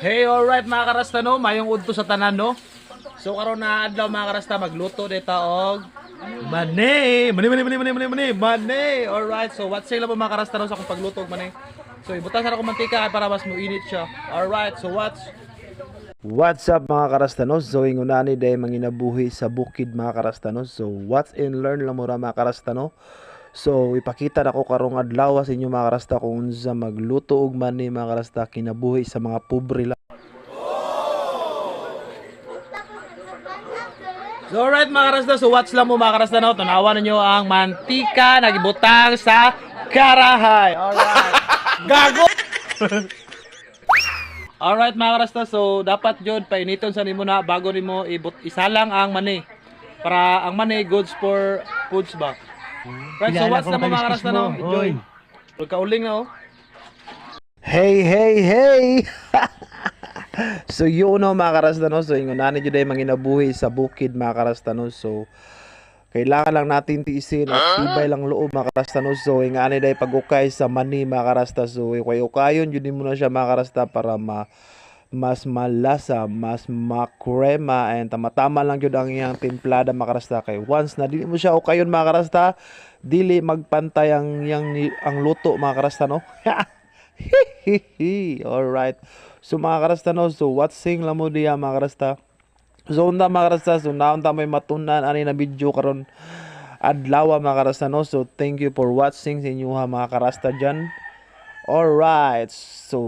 Hey, alright mga karasta no, mayong udto sa tanan no. So karon na adlaw mga karasta magluto dita og mani. Mani. Alright, so what's sila po mga karasta no sa akong pagluto og mani. So ibutan sa akong mantika para mas muinit siya. Alright, so What's up mga karastanos? So ingon na ni day manginabuhi sa bukid mga karastanos. So what's in learn lang mura mga karastano. So ipakita nako karong adlaw sa inyo mga karasta kung unsa magluto og mani mga karasta kinabuhi sa mga pobre lang. So alright mga karasta, so watch lang mo mga karasta no. Tanawan ninyo ang mantika na gibutang sa karahay. Alright. Gago. Alright mga karasta, so dapat jud painiton sa nimo na bago nimo isalang ang mani. Para ang mani goods for foods ba. Right, so what's na mga karasta no? Enjoy. Pagkauling na oh. Hey. So yun no mga karasta no. So ingon na jud ay manginabuhi sa bukid mga karasta no. So kailangan lang natin tiisin at tibay lang loob mga karasta no. So nga ani day pag-ukay sa mani mga karasta. So ukayon yun mo na siya mga karasta para mas malasa, mas makrema and tama-tama lang yun ang iyang timplada mga karasta. Kay once na dili mo siya ukayon mga karasta, dili magpantay ang luto mga karasta no. Alright. So mga karasta no, so what sing lang mo diya mga karasta. So unta mga karasta, so naunta may matunan ani na video karon adlaw mga karasta no. So thank you for watching sa inyo ha mga karasta dyan. Alright. So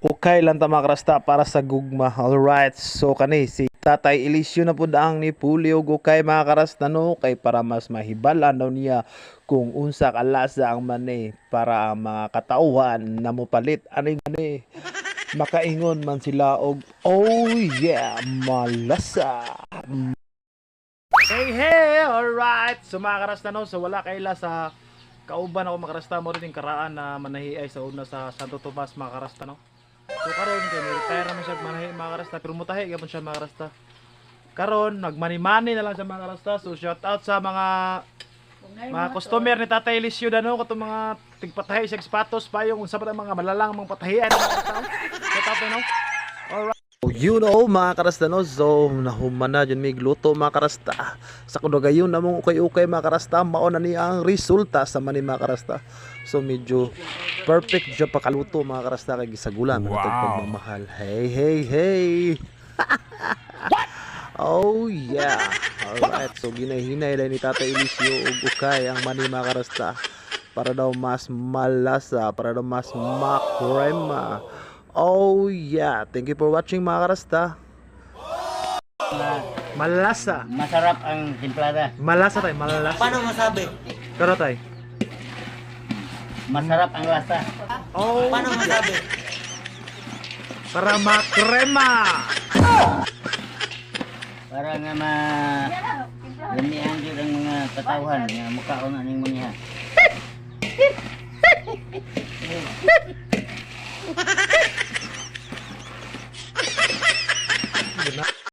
okay lang ta mga karasta para sa gugma. Alright. So kani si Tatay Eliseo na pud ang ni Pulio gukay mga karasta no, kay para mas mahibalan daw niya kung unsa kalasa ang mani para ang mga katauhan na mopalit ani gani makaingon man sila og oh yeah malasa. Hey, alright. So mga karasta no, so wala kayla sa kauban ako mga karasta mo rin yung karaan na manahiay sa una sa Santo Tomas mga karasta no. So karon kay retire naman siya manahi mga karasta pero mutahi gyapon siya mga karasta. Karon nagmani-mani na lang sa mga karasta. So shout out sa mga customer ni Tatay Eliseo dano katong mga tigpatahi sa sapatos pa yung unsa pa mga malalang mga patahian mga karasta. Shout out no. Alright. You know mga karasta no, so nahuman na dyan may gluto mga karasta. Sa kudugayon na mong ukay-ukay mga karasta, mao na niya ang resulta sa mani mga karasta. So medyo perfect dyan pakaluto mga karasta kay gisagulan wow. Itong pagmamahal. Hey. Oh yeah. Alright, so ginahinay lang ni Tatay Eliseo og ukay ang mani mga karasta para daw mas malasa, para daw mas makrema. Oh yeah, thank you for watching mga karasta. Malasa. Masarap ang timplada. Malasa tayo, malasa. Paano masabi? Pero tayo. Masarap ang lasa. Oh, Paano masabi? para makrema. Para nga lamihan dyan ang mga katauhan nga mukhaon na ning maniha. Good